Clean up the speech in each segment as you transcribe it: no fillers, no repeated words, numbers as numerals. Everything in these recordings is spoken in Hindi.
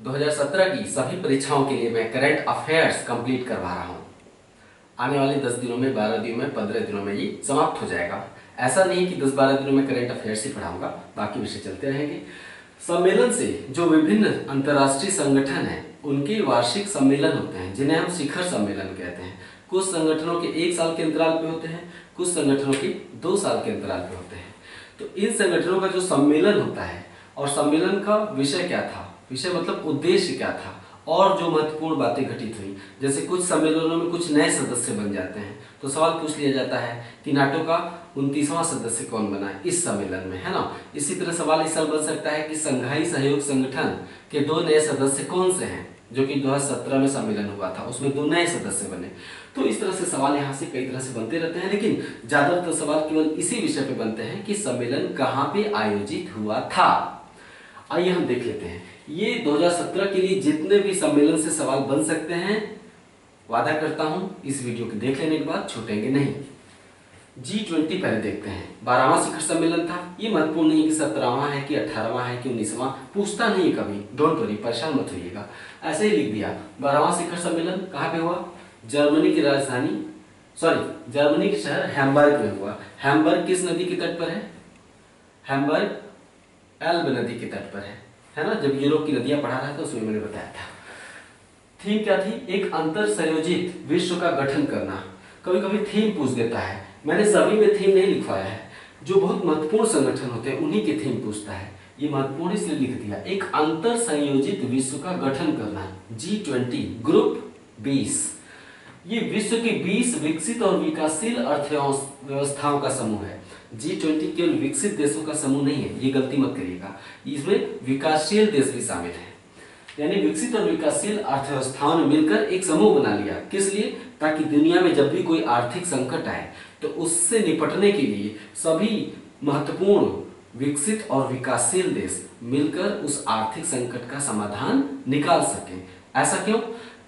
2017 की सभी परीक्षाओं के लिए मैं करंट अफेयर्स कंप्लीट करवा रहा हूँ। आने वाले 10 दिनों में, 12 दिनों में, 15 दिनों में ये समाप्त हो जाएगा। ऐसा नहीं कि 10-12 दिनों में करंट अफेयर्स ही पढ़ाऊंगा, बाकी विषय चलते रहेंगे। सम्मेलन से जो विभिन्न अंतर्राष्ट्रीय संगठन हैं उनके वार्षिक सम्मेलन होते हैं जिन्हें हम शिखर सम्मेलन कहते हैं। कुछ संगठनों के 1 साल के अंतराल पे होते हैं, कुछ संगठनों के 2 साल के अंतराल पे होते हैं। तो इन संगठनों का जो सम्मेलन होता है और सम्मेलन का विषय क्या था, विषय मतलब उद्देश्य क्या था और जो महत्वपूर्ण बातें घटित हुई, जैसे कुछ सम्मेलनों में कुछ नए सदस्य बन जाते हैं तो सवाल पूछ लिया जाता है कि नाटो का 29वां सदस्य कौन बना है इस सम्मेलन में, है ना। इसी तरह सवाल इस साल बन सकता है कि संघाई सहयोग संगठन के 2 नए सदस्य कौन से हैं, जो कि 2017 में सम्मेलन हुआ था, उसमें 2 नए सदस्य बने। तो इस तरह से सवाल यहाँ से कई तरह से बनते रहते हैं, लेकिन ज्यादातर सवाल केवल इसी विषय पे बनते हैं कि सम्मेलन कहाँ पे आयोजित हुआ था। आइए हम देख लेते हैं। ये 2017 के लिए जितने भी सम्मेलन से सवाल बन सकते हैं, वादा करता हूं इस वीडियो को देख लेने के बाद छूटेंगे नहीं। G20 पहले देखते हैं। 12वां शिखर सम्मेलन था। ये महत्वपूर्ण नहीं है कि 17वां है कि 18वां है कि 19वां, पूछता नहीं है कभी, डोंट वरी, परेशान मत होइएगा, ऐसे ही लिख दिया। 12वां शिखर सम्मेलन कहाँ पे हुआ? जर्मनी की राजधानी, जर्मनी के शहर हैम्बर्ग में हुआ। हैम्बर्ग किस नदी के तट पर है? हैम्बर्ग एल्ब नदी के तट पर है ना। जब यूरोप की नदियां पढ़ा रहा था उसमें मैंने बताया था। थीम क्या थी? एक अंतर संयोजित विश्व का गठन करना। कभी कभी थीम पूछ देता है, मैंने सभी में थीम नहीं लिखवाया है, जो बहुत महत्वपूर्ण संगठन होते हैं उन्हीं की थीम पूछता है। ये महत्वपूर्ण इसलिए लिख दिया, एक अंतर संयोजित विश्व का गठन करना। G20 ग्रुप 20, ये विश्व के 20 विकसित और विकासशील अर्थव्यवस्थाओं का समूह है। G20 केवल विकसित देशों का समूह नहीं है, ये गलती मत करिएगा, इसमें विकासशील देश भी शामिल है। यानी विकसित और विकासशील अर्थव्यवस्थाओं ने मिलकर एक समूह बना लिया। किस लिए? ताकि दुनिया में जब भी कोई आर्थिक संकट आए तो उससे निपटने के लिए सभी महत्वपूर्ण विकसित और विकासशील देश मिलकर उस आर्थिक संकट का समाधान निकाल सकें। ऐसा क्यों?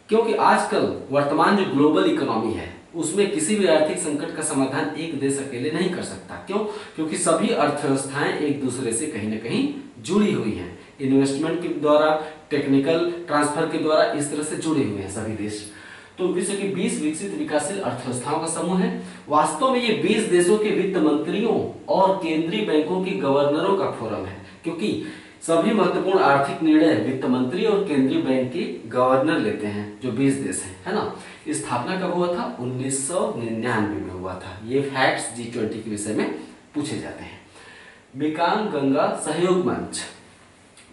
क्योंकि आजकल वर्तमान जो ग्लोबल इकोनॉमी है उसमें किसी भी आर्थिक संकट का समाधान एक देश अकेले नहीं कर सकता। क्यों? क्योंकि सभी अर्थव्यवस्थाएं एक दूसरे से कहीं ना कहीं जुड़ी हुई हैं, इन्वेस्टमेंट के द्वारा, टेक्निकल ट्रांसफर के द्वारा, इस तरह से जुड़े हुए हैं सभी देश। तो विश्व की 20 विकसित विकासशील अर्थव्यवस्थाओं का समूह है। वास्तव में ये 20 देशों के वित्त मंत्रियों और केंद्रीय बैंकों के गवर्नरों का फोरम है, क्योंकि सभी महत्वपूर्ण आर्थिक निर्णय वित्त मंत्री और केंद्रीय बैंक के गवर्नर लेते हैं, जो 20 देश हैं, है ना। स्थापना कब हुआ था? 1999 में हुआ था। ये फैक्ट्स G20 के विषय में पूछे जाते हैं। मेकांग गंगा सहयोग मंच।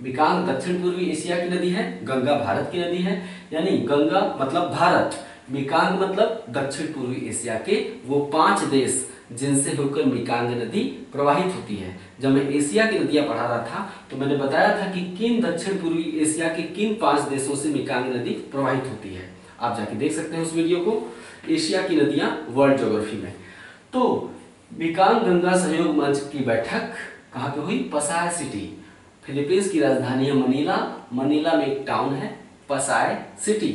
मेकांग दक्षिण पूर्वी एशिया की नदी है, गंगा भारत की नदी है, यानी गंगा मतलब भारत, मेकांग मतलब दक्षिण पूर्वी एशिया के वो 5 देश जिनसे होकर मेकांग नदी प्रवाहित होती है। जब मैं एशिया की नदियां पढ़ा रहा था तो मैंने बताया था कि किन दक्षिण पूर्वी एशिया के किन 5 देशों से मेकांग नदी प्रवाहित होती है। आप जाके देख सकते हैं उस वीडियो को, एशिया की नदियां वर्ल्ड ज्योग्राफी में। तो मेकांग गंगा सहयोग मंच की बैठक कहाँ पे हुई? पसाय सिटी, फिलीपींस की राजधानी है मनीला, मनीला में एक टाउन है पसाय सिटी।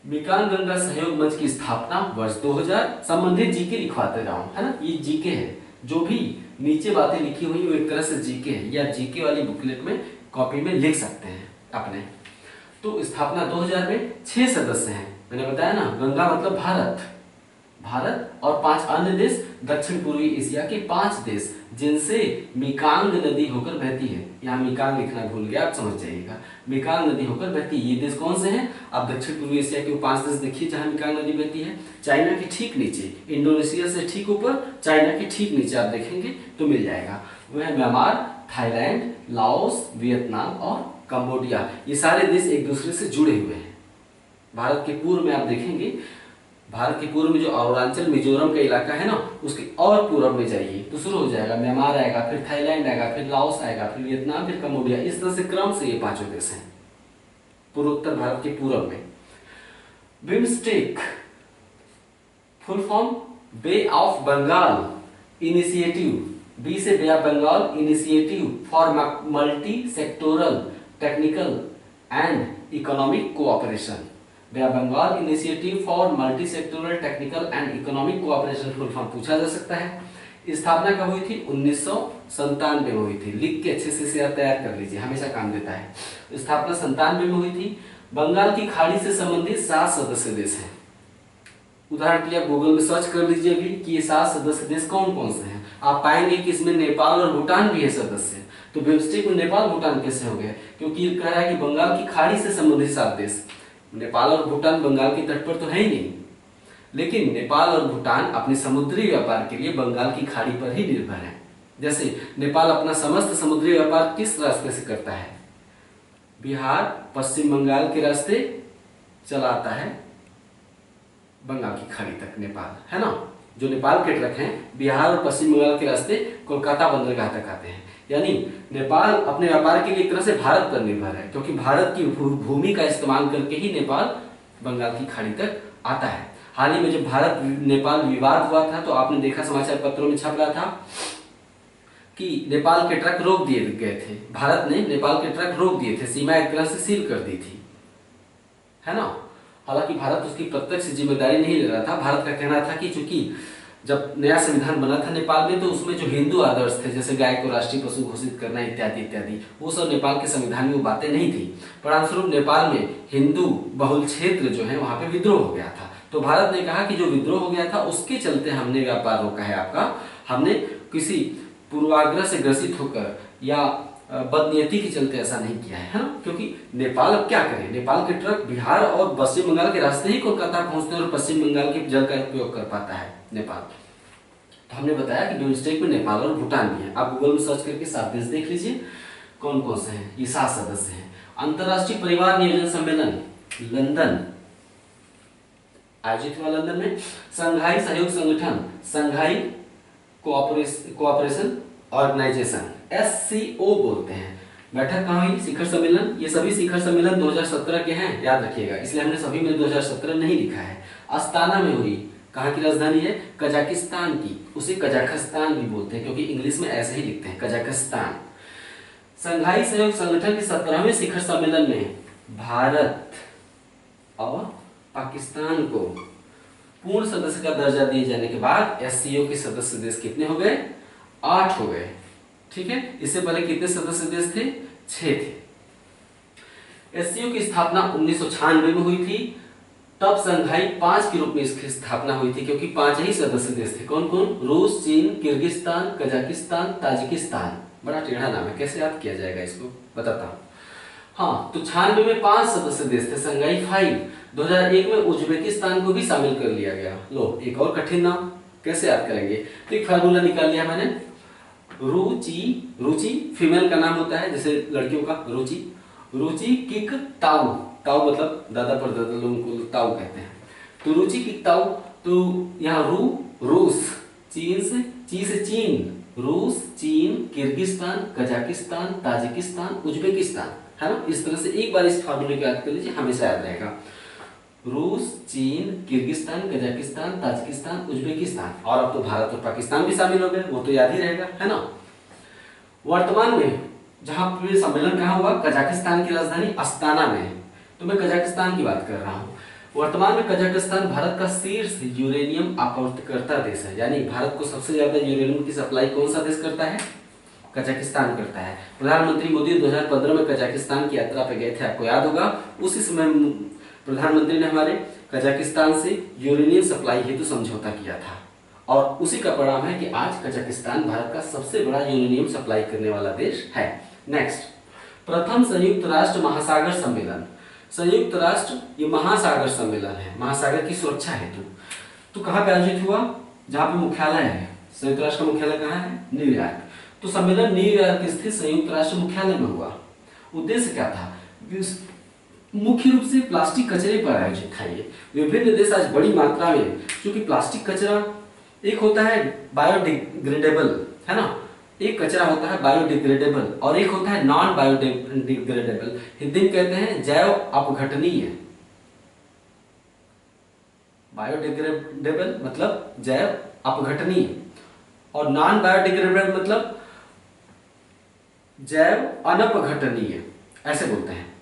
मेकांग गंगा सहयोग मंच की स्थापना वर्ष 2000। संबंधित जीके लिखवाते जाऊं, है ना, ये जीके है, जो भी नीचे बातें लिखी हुई वो एक तरह से जीके है, या जीके वाली बुकलेट में कॉपी में लिख सकते हैं अपने। तो स्थापना 2000 में 6 सदस्य हैं, मैंने बताया ना, गंगा मतलब भारत और 5 अन्य देश, दक्षिण पूर्वी एशिया के 5 देश जिनसे मेकांग नदी होकर बहती है। यहाँ मेकांग लिखना भूल गया, आप समझ जाइएगा, मेकांग नदी होकर बहती है। ये देश कौन से हैं? आप दक्षिण पूर्वी एशिया के 5 देश देखिए जहाँ मेकांग नदी बहती है। चाइना के ठीक नीचे, इंडोनेशिया से ठीक ऊपर, चाइना के ठीक नीचे आप देखेंगे तो मिल जाएगा। वह म्यांमार, थाईलैंड, लाओस, वियतनाम और कंबोडिया, ये सारे देश एक दूसरे से जुड़े हुए हैं। भारत के पूर्व में आप देखेंगे, भारत के पूर्व में जो अरुणाचल मिजोरम का इलाका है ना, उसके और पूर्व में जाइए तो शुरू हो जाएगा, म्यांमार आएगा, फिर थाईलैंड आएगा, फिर लाओस आएगा, फिर वियतनाम, फिर कंबोडिया, इस तरह से क्रम से ये 5 देश हैं पूर्वोत्तर भारत के पूर्व में। BIMSTEC full form bay of Bengal initiative, B से bay of Bengal initiative for multi sectoral technical and economic cooperation. Bay of Bengal initiative for multi sectoral technical and economic cooperation full form पूछा जा सकता है। स्थापना कब हुई थी? 1997 में हुई थी। लिख के अच्छे से शेयर तैयार कर लीजिए, हमेशा काम देता है। स्थापना 97 में हुई थी। बंगाल की खाड़ी से संबंधित 7 सदस्य देश हैं। उदाहरण के लिए आप गूगल में सर्च कर लीजिए भी कि ये 7 सदस्य देश कौन कौन से हैं। आप पाएंगे कि इसमें नेपाल और भूटान भी है सदस्य। तो बिम्स्टेक में नेपाल भूटान कैसे हो गए? क्योंकि ये कह रहा है कि बंगाल की खाड़ी से संबंधित 7 देश। नेपाल और भूटान बंगाल के तट पर तो है ही नहीं, लेकिन नेपाल और भूटान अपने समुद्री व्यापार के लिए बंगाल की खाड़ी पर ही निर्भर है। जैसे नेपाल अपना समस्त समुद्री व्यापार किस रास्ते से करता है? बिहार पश्चिम बंगाल के रास्ते चलाता है बंगाल की खाड़ी तक नेपाल, है ना। जो नेपाल के ट्रक हैं बिहार और पश्चिम बंगाल के रास्ते कोलकाता बंदरगाह तक आते हैं। यानी नेपाल अपने व्यापार के लिए एक तरह से भारत पर निर्भर है, क्योंकि भारत की भूमि का इस्तेमाल करके ही नेपाल बंगाल की खाड़ी तक आता है। हाल ही में जब भारत नेपाल विवाद हुआ था तो आपने देखा समाचार पत्रों में छप रहा था कि नेपाल के ट्रक रोक दिए गए थे। भारत ने नेपाल के ट्रक रोक दिए थे, सीमा एक तरह से सील कर दी थी, है ना। हालांकि भारत उसकी प्रत्यक्ष जिम्मेदारी नहीं ले रहा था। भारत का कहना था कि चूंकि जब नया संविधान बना था नेपाल में, तो उसमें जो हिंदू आदर्श थे, जैसे गाय को राष्ट्रीय पशु घोषित करना इत्यादि इत्यादि, वो सब नेपाल के संविधान में वो बातें नहीं थी। परिणामस्वरूप नेपाल में हिंदू बहुल क्षेत्र जो है वहां पे विद्रोह हो गया था। तो भारत ने कहा कि जो विद्रोह हो गया था उसके चलते हमने व्यापार रोका है आपका। हमने किसी पूर्वाग्रह से ग्रसित होकर या बदनीयती के चलते ऐसा नहीं किया है ना। क्योंकि नेपाल अब क्या करे, नेपाल के ट्रक बिहार और पश्चिम बंगाल के रास्ते ही कोलकाता पहुंचते हैं और पश्चिम बंगाल के जल का उपयोग कर पाता है नेपाल। तो हमने बताया कि बिम्स्टेक में नेपाल और भूटान भी है। आप गूगल में सर्च करके 7 देश देख लीजिए कौन कौन से हैं। ये 7 सदस्य हैं। अंतरराष्ट्रीय परिवार नियोजन सम्मेलन लंदन आयोजित हुआ। लंदन में संघाई सहयोग संगठन, संघाई कोऑपरेशन ऑर्गेनाइजेशन, SCO बोलते हैं। बैठक कहाँ हुई? शिखर सम्मेलन। ये सभी शिखर सम्मेलन 2017 के हैं, याद रखिएगा, इसलिए हमने सभी में 2017 नहीं लिखा है। अस्ताना में हुई। कहाँ की राजधानी है? कजाकिस्तान की। उसे कजाकिस्तान भी बोलते हैं क्योंकि इंग्लिश में ऐसे ही लिखते हैं, कजाकिस्तान। संघाई सहयोग संगठन के 17वें शिखर सम्मेलन में भारत और पाकिस्तान को पूर्ण सदस्य का दर्जा दिए जाने के बाद SCO के सदस्य देश कितने हो गए? 8 हो गए। ठीक है। इससे पहले कितने सदस्य देश थे? 6 थे। SCO की स्थापना 1996 में हुई थी। तब संघाई 5 के रूप में इसकी स्थापना हुई थी, क्योंकि 5 ही सदस्य देश थे। कौन कौन? रूस, चीन, किर्गिस्तान, कजाकिस्तान, ताजिकिस्तान। बड़ा टेढ़ा नाम है, कैसे याद किया जाएगा इसको बताता हूँ। हाँ, तो 96 में 5 सदस्य देश थे, संघाई 5। 2001 में उज्बेकिस्तान को भी शामिल कर लिया गया। लो, एक और कठिन नाम, कैसे याद करेंगे? तो एक फार्मूला निकाल लिया मैंने। रुचि, रुचि फीमेल का नाम होता है, जैसे लड़कियों का रुचि। रुचि किक ताऊ, ताऊ मतलब दादा परदादा लोगों को ताऊ कहते हैं। तो रुचि किक ताऊ। तो यहाँ रूस, चीन से, ची से चीन, रूस, चीन, किर्गिस्तान, कजाकिस्तान, ताजिकिस्तान, उज्बेकिस्तान, है ना। इस तरह से एक बार इस फार्मूले को याद कर लीजिए, हमेशा याद रहेगा। रूस, चीन, किर्गिस्तान, कजाकिस्तान, ताजिकिस्तान, उज्बेकिस्तान। और अब तो भारत और पाकिस्तान भी शामिल हो गए, वो तो याद ही रहेगा, है ना। वर्तमान में जहां पे सम्मेलन कहाँ हुआ? कजाकिस्तान की राजधानी अस्ताना में। तो मैं कजाकिस्तान की बात कर रहा हूँ। वर्तमान में कजाकिस्तान भारत का शीर्ष यूरेनियम आपूर्तिकर्ता देश है। यानी भारत को सबसे ज्यादा यूरेनियम की सप्लाई कौन सा देश करता है? कजाकिस्तान करता है। प्रधानमंत्री मोदी 2015 में कजाकिस्तान की यात्रा पे गए थे, आपको याद होगा। उसी समय प्रधानमंत्री ने हमारे कजाकिस्तान से यूरेनियम सप्लाई हेतु समझौता किया था, और उसी का परिणाम है कि आज कजाकिस्तान भारत का सबसे बड़ा यूरेनियम सप्लाई करने वाला देश है। नेक्स्ट, प्रथम संयुक्त राष्ट्र महासागर सम्मेलन। संयुक्त राष्ट्र ये महासागर सम्मेलन है, महासागर की सुरक्षा हेतु। तो कहाँ पे आयोजित हुआ? जहाँ पे मुख्यालय है। संयुक्त राष्ट्र का मुख्यालय कहाँ है? न्यूयॉर्क। तो सम्मेलन न्यूयॉर्क स्थित संयुक्त राष्ट्र मुख्यालय में हुआ। उद्देश्य क्या था? मुख्य रूप से प्लास्टिक कचरे पर आयोजित था ये। विभिन्न देश आज बड़ी मात्रा में, क्योंकि प्लास्टिक कचरा एक होता है बायोडिग्रेडेबल, है ना, एक कचरा होता है बायोडिग्रेडेबल और एक होता है नॉन बायोडिग्रेडेबल। हिंदी में कहते हैं जैव अपघटनीय। बायोडिग्रेडेबल मतलब जैव अपघटनीय और नॉन बायोडिग्रेडेबल मतलब जैव अनपघटनीय, ऐसे बोलते हैं।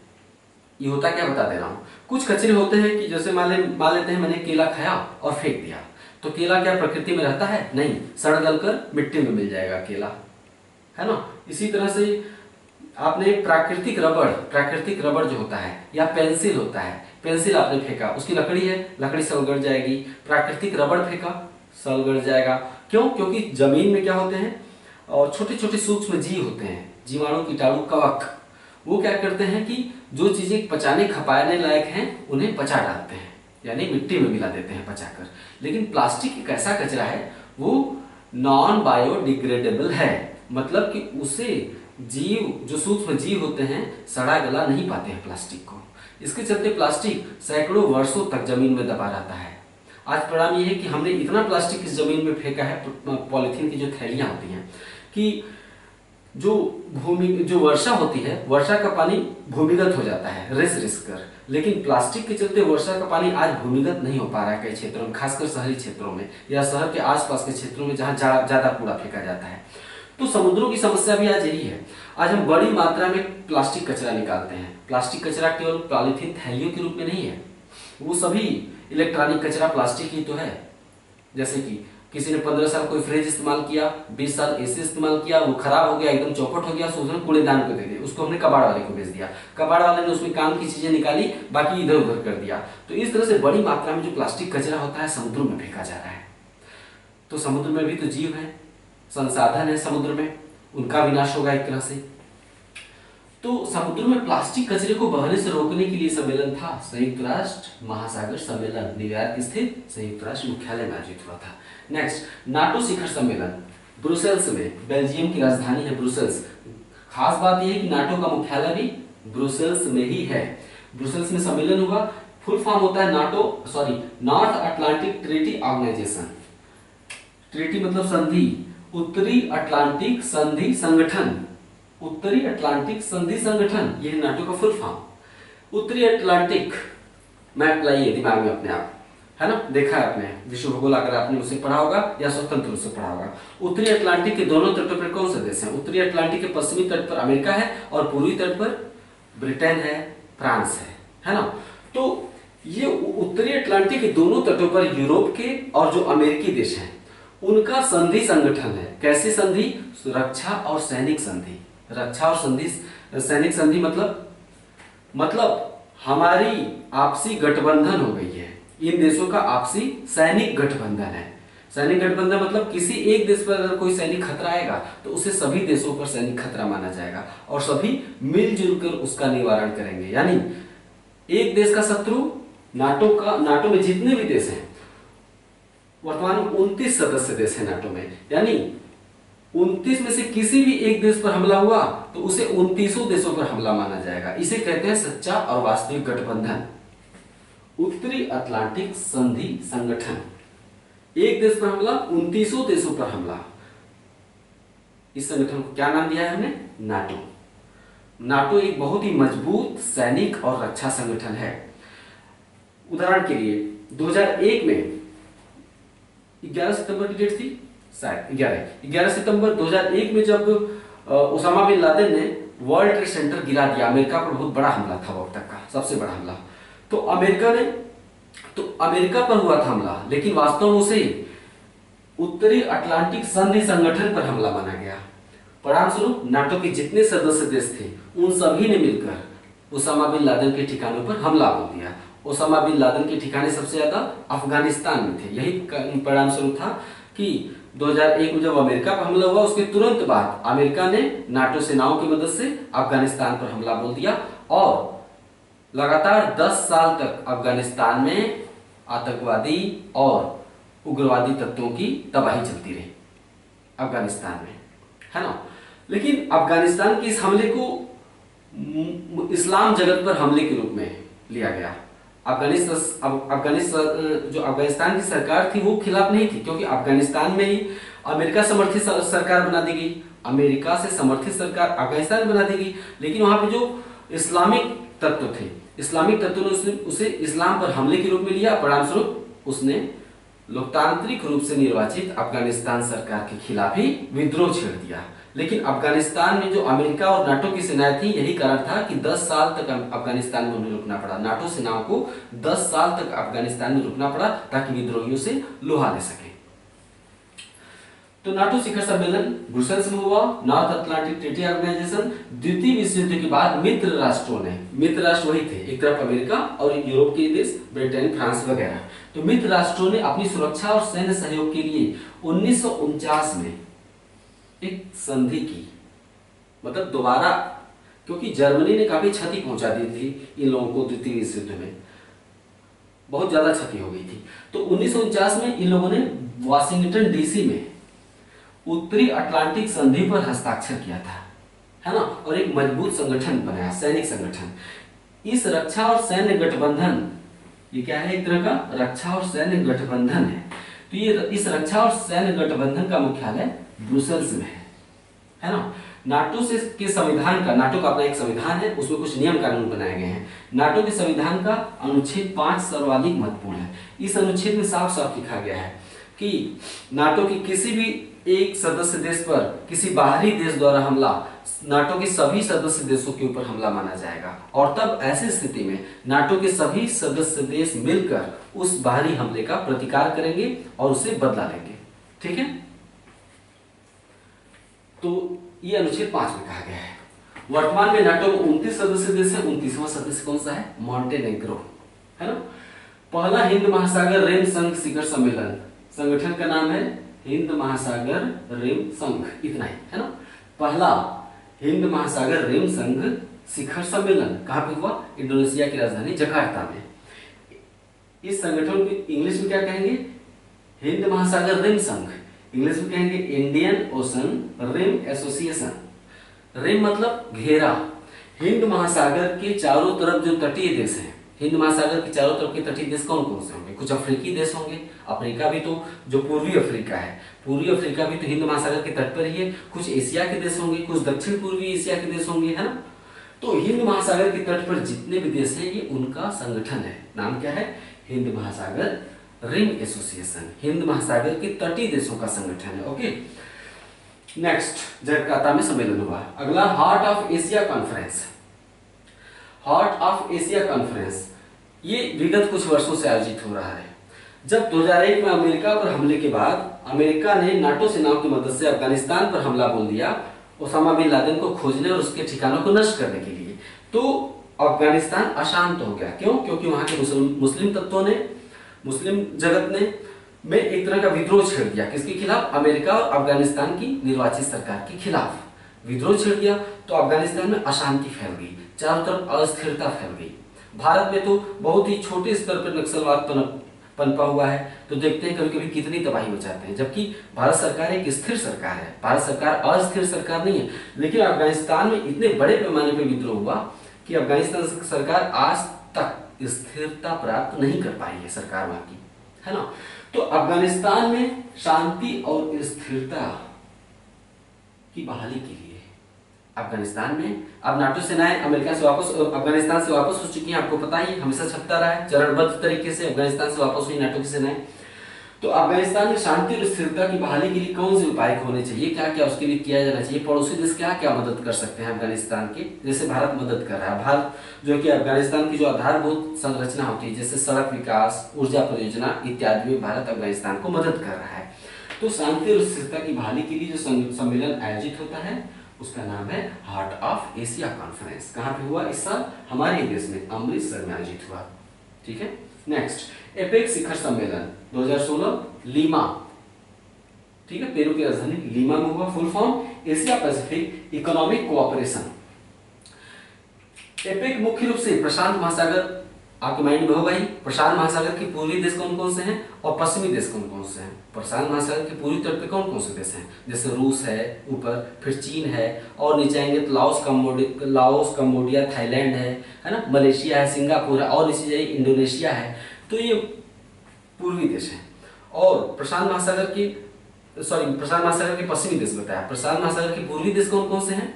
ये होता क्या बता दे रहा हूं। कुछ कचरे होते हैं कि जैसे मान लेते हैं मैंने केला खाया और फेंक दिया, तो केला क्या प्रकृति में रहता है? नहीं, सड़ गलकर मिट्टी में मिल जाएगा केला, है ना। इसी तरह से आपने प्राकृतिक रबड़ जो होता है, या पेंसिल होता है, पेंसिल आपने फेंका, उसकी लकड़ी है, लकड़ी सलगड़ जाएगी। प्राकृतिक रबड़ फेंका, सलगड़ जाएगा। क्यों? क्योंकि जमीन में क्या होते हैं, और छोटे छोटे सूक्ष्म जीव होते हैं, जीवाणु, कीटाणु, कवक, वो क्या करते हैं कि जो चीजें पचाने खपाने लायक हैं उन्हें पचा डालते हैं, यानी मिट्टी में मिला देते हैं पचाकर। लेकिन प्लास्टिक एक ऐसा कचरा है वो नॉन बायोडिग्रेडेबल है, मतलब कि उसे जीव, जो सूक्ष्म जीव होते हैं, सड़ा गला नहीं पाते हैं प्लास्टिक को। इसके चलते प्लास्टिक सैकड़ों वर्षों तक जमीन में दबा रहता है। आज परिणाम ये है कि हमने इतना प्लास्टिक इस जमीन में फेंका है, पॉलीथीन की जो थैलियां होती हैं, कि जो वर्षा होती है, वर्षा का पानी भूमिगत हो जाता है रिस कर, लेकिन प्लास्टिक के चलते वर्षा का पानी आज भूमिगत नहीं हो पा रहा है कई क्षेत्रों में, खासकर शहरी क्षेत्रों में या शहर के आसपास के क्षेत्रों में जहां ज्यादा कूड़ा फेंका जाता है। तो समुद्रों की समस्या भी आज यही है। आज हम बड़ी मात्रा में प्लास्टिक कचरा निकालते हैं। प्लास्टिक कचरा केवल पॉलीथीन थैलियों के रूप में नहीं है, वो सभी इलेक्ट्रॉनिक कचरा प्लास्टिक ही तो है। जैसे कि किसी ने 15 साल कोई फ्रिज इस्तेमाल किया, 20 साल एसी इस्तेमाल किया, वो खराब हो गया, एकदम चौपट हो गया, तो उसने कूड़ेदान को दे दिया, उसको हमने कबाड़ वाले को बेच दिया, कबाड़ वाले ने उसमें काम की चीजें निकाली, बाकी इधर उधर कर दिया। तो इस तरह से बड़ी मात्रा में जो प्लास्टिक कचरा होता है समुद्रों में फेंका जा रहा है। तो समुद्र में भी तो जीव है, संसाधन है समुद्र में, उनका विनाश होगा एक तरह से। तो समुद्र में प्लास्टिक कचरे को बहने से रोकने के लिए सम्मेलन था, संयुक्त राष्ट्र महासागर सम्मेलन, न्यूयॉर्क स्थित संयुक्त राष्ट्र मुख्यालय में आयोजित हुआ था। नेक्स्ट, नाटो शिखर सम्मेलन ब्रुसेल्स में, बेल्जियम की राजधानी है ब्रुसेल्स। खास बात यह है कि नाटो का मुख्यालय भी ब्रुसेल्स में ही है। ब्रुसेल्स में सम्मेलन हुआ। फुल फॉर्म होता है North Atlantic Treaty Organization. Treaty मतलब संधि, उत्तरी अटलांटिक संधि संगठन, उत्तरी अटलांटिक संधि संगठन, यह नाटो का फुल फॉर्म। उत्तरी अटलांटिक मैप लाइए दिमाग में अपने आप, है ना, देखा है आपने विश्व भूगोल, अगर आपने उसे पढ़ा होगा या स्वतंत्र रूप से पढ़ा होगा। उत्तरी अटलांटिक के दोनों तटों पर कौन से देश हैं? उत्तरी अटलांटिक के पश्चिमी तट पर अमेरिका है और पूर्वी तट पर ब्रिटेन है, फ्रांस है ना। तो ये उत्तरी अटलांटिक के दोनों तटों पर यूरोप के और जो अमेरिकी देश हैं उनका संधि संगठन है। कैसी संधि? रक्षा और सैनिक संधि। रक्षा और सैनिक संधि मतलब हमारी आपसी गठबंधन हो गई है। इन देशों का आपसी सैनिक गठबंधन है। सैनिक गठबंधन मतलब किसी एक देश पर अगर कोई सैनिक खतरा आएगा तो उसे सभी देशों पर सैनिक खतरा माना जाएगा और सभी मिलजुल कर उसका निवारण करेंगे। यानी एक देश का शत्रु, नाटो में जितने भी देश हैं, वर्तमान में 29 सदस्य देश है नाटो में, यानी 29 में से किसी भी एक देश पर हमला हुआ तो उसे 29 देशों पर हमला माना जाएगा। इसे कहते हैं सच्चा और वास्तविक गठबंधन। उत्तरी अटलांटिक संधि संगठन, एक देश पर हमला, 29 देशों पर हमला। इस संगठन को क्या नाम दिया है हमने? नाटो। नाटो एक बहुत ही मजबूत सैनिक और रक्षा संगठन है। उदाहरण के लिए 2001 में 11 सितंबर की डेट थी शायद, 11 सितंबर 2001 में जब ओसामा बिन लादेन ने वर्ल्ड ट्रेड सेंटर गिरा दिया, अमेरिका पर बहुत बड़ा हमला था वो अब तक का सबसे बड़ा हमला। तो अमेरिका पर हुआ था हमला, लेकिन वास्तव में उसे उत्तरी अटलांटिक संधि संगठन पर हमला माना गया। परिणाम स्वरूप नाटो के जितने सदस्य देश थे उन सभी ने मिलकर ओसामा बिन लादेन के ठिकानों पर हमला बोल दिया। ओसामा बिन लादेन के ठिकाने सबसे ज्यादा अफगानिस्तान में थे। यही परिणाम स्वरूप था कि 2001 में जब अमेरिका पर हमला हुआ उसके तुरंत बाद अमेरिका ने नाटो सेनाओं की मदद से अफगानिस्तान पर हमला बोल दिया और लगातार 10 साल तक अफगानिस्तान में आतंकवादी और उग्रवादी तत्वों की तबाही चलती रही अफगानिस्तान में, है ना। लेकिन अफगानिस्तान के इस हमले को इस्लाम जगत पर हमले के रूप में लिया गया। जो अफगानिस्तान की सरकार थी वो खिलाफ नहीं थी, क्योंकि अफगानिस्तान में ही अमेरिका समर्थित सरकार बना दी गई, अमेरिका से समर्थित सरकार अफगानिस्तान बना दी गई। लेकिन वहां पे जो इस्लामिक तत्व थे, इस्लामिक तत्वों ने उसे इस्लाम पर हमले के रूप में लिया। परिणाम स्वरूप उसने लोकतांत्रिक रूप से निर्वाचित अफगानिस्तान सरकार के खिलाफ ही विद्रोह छेड़ दिया। लेकिन अफगानिस्तान में जो अमेरिका और नाटो की सेनाएं थी, यही कारण था कि 10 साल तक अफगानिस्तान में उन्हें रुकना पड़ा। नाटो सेनाओं को 10 साल तक अफगानिस्तान में रुकना पड़ा ताकि विद्रोहियों से लोहा ले सके। तो नाटो शिखर सम्मेलन ब्रुसेल्स में हुआ। नॉर्थ अटलांटिक ट्रीटी ऑर्गेनाइजेशन, द्वितीय विश्व युद्ध के बाद मित्र राष्ट्रों ने, मित्र राष्ट्र वही थे, एक तरफ अमेरिका और यूरोप के देश ब्रिटेन, फ्रांस वगैरह, तो मित्र राष्ट्रों ने अपनी सुरक्षा और सैन्य सहयोग के लिए 1949 में एक संधि की, मतलब दोबारा, क्योंकि जर्मनी ने काफी क्षति पहुंचा दी थी इन लोगों को, द्वितीय विश्व युद्ध में बहुत ज्यादा क्षति हो गई थी। तो 1949 में इन लोगों ने वाशिंगटन डीसी में उत्तरी अटलांटिक संधि पर हस्ताक्षर किया था, है ना, और एक मजबूत संगठन बनाया, सैनिक संगठन। इस रक्षा और सैन्य गठबंधन, ये क्या है, एक तरह का रक्षा और सैन्य गठबंधन है। तो ये इस रक्षा और सैन्य गठबंधन का मुख्यालय ब्रुसेल्स में है ना। नाटो से के संविधान का, नाटो का अपना एक संविधान है, उसमें कुछ नियम कानून बनाए गए हैं। नाटो के संविधान का अनुच्छेद 5 सर्वाधिक महत्वपूर्ण है। इस अनुच्छेद में साफ साफ लिखा गया है कि नाटो की किसी भी एक सदस्य देश पर किसी बाहरी देश द्वारा हमला नाटो के सभी सदस्य देशों के ऊपर हमला माना जाएगा, और तब ऐसी स्थिति में नाटो के सभी सदस्य देश मिलकर उस बाहरी हमले का प्रतिकार करेंगे और उसे बदला लेंगे। ठीक है, तो ये अनुच्छेद 5 में कहा गया है। वर्तमान में नाटो में 29 सदस्य देश है। 29वां सदस्य कौन सा है? मॉन्टेनेग्रो, है ना। पहला हिंद महासागर रेम संघ शिखर सम्मेलन, संगठन का नाम है हिंद महासागर रेम संघ, इतना ही, है ना। पहला हिंद महासागर रेम संघ शिखर सम्मेलन कहां पे हुआ? इंडोनेशिया की राजधानी जकार्ता में। इस संगठन को इंग्लिश में क्या कहेंगे? हिंद महासागर रेम संघ, इंग्लिश में कहेंगे Indian Ocean Rim Association. Rim मतलब घेरा। हिंद महासागर के चारों तरफ जो तटीय देश हैं, हिंद महासागर के चारों तरफ के तटीय देश कौन कौन से होंगे? कुछ अफ्रीकी देश होंगे, अफ्रीका भी तो, जो पूर्वी अफ्रीका है, पूर्वी अफ्रीका भी तो हिंद महासागर के तट पर ही है। कुछ एशिया के देश होंगे, कुछ दक्षिण पूर्वी एशिया के देश होंगे, है ना। तो हिंद महासागर के तट पर जितने भी देश हैं, ये उनका संगठन है। नाम क्या है? हिंद महासागर रिम एसोसिएशन, हिंद महासागर के तटीय देशों का संगठन है। ओके, नेक्स्ट जकार्ता में सम्मेलन हुआ। अगला heart of Asia conference. Heart of Asia conference ये विगत कुछ वर्षों से आयोजित हो रहा है। जब 2001 में अमेरिका पर हमले के बाद अमेरिका ने नाटो सेनाओं की मदद से अफगानिस्तान पर हमला बोल दिया, ओसामा बिन लादेन को खोजने और उसके ठिकानों को नष्ट करने के लिए, तो अफगानिस्तान अशांत हो गया। क्यों? क्योंकि वहां के मुस्लिम तत्वों ने, मुस्लिम जगत ने में एक तरह का विद्रोह छेड़ दिया। किसके खिलाफ? अमेरिका और अफगानिस्तान की निर्वाचित सरकार के खिलाफ विद्रोह छेड़ दिया। तो अफगानिस्तान में अशांति फैल गई, चारों तरफ अस्थिरता फैल गई। भारत में तो बहुत ही छोटे स्तर पर नक्सलवाद पनपा हुआ है, तो देखते हैं कभी कभी कितनी तबाही हो जाते हैं। जबकि भारत सरकार एक स्थिर सरकार है, भारत सरकार अस्थिर सरकार नहीं है। लेकिन अफगानिस्तान में इतने बड़े पैमाने पर विद्रोह हुआ कि अफगानिस्तान सरकार आज तक स्थिरता प्राप्त नहीं कर पाई है, सरकार वहां की, है ना। तो अफगानिस्तान में शांति और स्थिरता की बहाली के लिए अफगानिस्तान में अब नाटो सेनाएं अमेरिका से वापस, अफगानिस्तान से वापस हो चुकी हैं। आपको पता ही, हमेशा छपता रहा है, चरणबद्ध तरीके से अफगानिस्तान से वापस हुई नाटो की सेनाएं। तो अफगानिस्तान में शांति और स्थिरता की बहाली के लिए कौन से उपाय होने चाहिए, क्या क्या उसके लिए किया जाना चाहिए, पड़ोसी देश क्या क्या मदद कर सकते हैं अफगानिस्तान के? जैसे भारत मदद कर रहा है। भारत जो कि अफगानिस्तान की जो आधारभूत संरचना होती है, जैसे सड़क विकास, ऊर्जा परियोजना इत्यादि में भारत अफगानिस्तान को मदद कर रहा है। तो शांति और स्थिरता की बहाली के लिए जो सम्मेलन आयोजित होता है उसका नाम है हार्ट ऑफ एशिया कॉन्फ्रेंस। कहां पे हुआ इस साल? हमारे ही देश में, अमृतसर में आयोजित हुआ। ठीक है, नेक्स्ट एपेक शिखर सम्मेलन 2016 लीमा, ठीक है, पेरू की राजधानी लीमा में हुआ। Full form Asia Pacific economic cooperation. APEC मुख्य रूप से प्रशांत महासागर, आपके माइंड में होगा ही, प्रशांत महासागर के पूर्वी देश कौन कौन से हैं और पश्चिमी देश कौन कौन से हैं। प्रशांत महासागर के पूर्वी तट पे कौन कौन से देश हैं? जैसे रूस है ऊपर, फिर चीन है, और नीचे आएंगे तो लाओस, कंबोडिया, थाईलैंड है ना, मलेशिया है, सिंगापुर है, और नीचे जाइए इंडोनेशिया है। तो ये पूर्वी देश हैं। और प्रशांत महासागर के पश्चिमी देश बताया। प्रशांत महासागर के पूर्वी देश कौन कौन से हैं?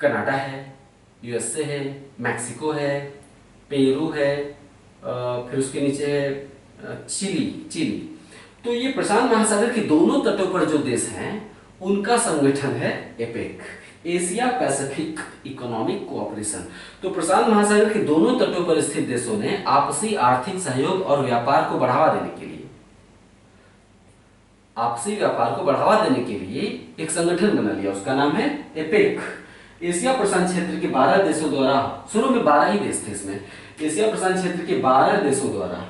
कनाडा है, यूएसए है, मैक्सिको है, पेरू है, फिर उसके नीचे है चिली चिली। तो ये प्रशांत महासागर के दोनों तटों पर जो देश हैं उनका संगठन है APEC, Asia Pacific economic cooperation. तो प्रशांत महासागर के दोनों तटों पर स्थित देशों ने आपसी आर्थिक सहयोग और व्यापार को बढ़ावा देने के लिए एक संगठन बना लिया, उसका नाम है एपेक। एशिया प्रशांत क्षेत्र के 12 देशों द्वारा, शुरू में 12 ही देश थे इसमें, एशिया प्रशांत क्षेत्र के 12 देशों द्वारा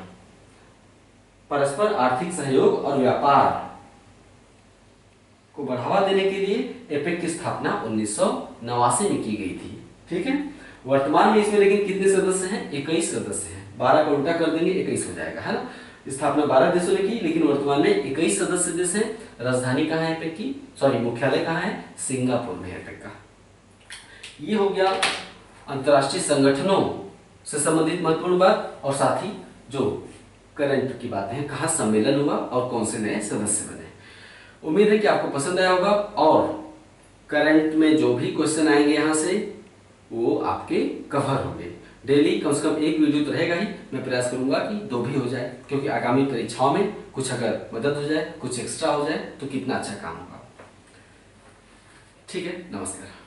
परस्पर आर्थिक सहयोग और व्यापार को बढ़ावा देने के लिए एपेक की स्थापना 1989 में की गई थी। ठीक है, वर्तमान में इसमें लेकिन कितने सदस्य हैं? 21 सदस्य हैं। 12 का उल्टा कर देंगे 21 हो जाएगा, है ना। स्थापना 12 देशों ने की, लेकिन वर्तमान में 21 सदस्य देश हैं। राजधानी कहाँ है एपेक की? सॉरी, मुख्यालय कहाँ है? सिंगापुर में एपेक का। ये हो गया अंतर्राष्ट्रीय संगठनों से संबंधित महत्वपूर्ण बात, और साथ ही जो करंट की बातें हैं, कहाँ सम्मेलन हुआ और कौन से नए सदस्य बने। उम्मीद है कि आपको पसंद आया होगा, और करंट में जो भी क्वेश्चन आएंगे यहाँ से वो आपके कवर होंगे। डेली कम से कम एक वीडियो तो रहेगा ही, मैं प्रयास करूंगा कि 2 भी हो जाए, क्योंकि आगामी परीक्षाओं में कुछ अगर मदद हो जाए, कुछ एक्स्ट्रा हो जाए तो कितना अच्छा काम होगा। ठीक है, नमस्कार।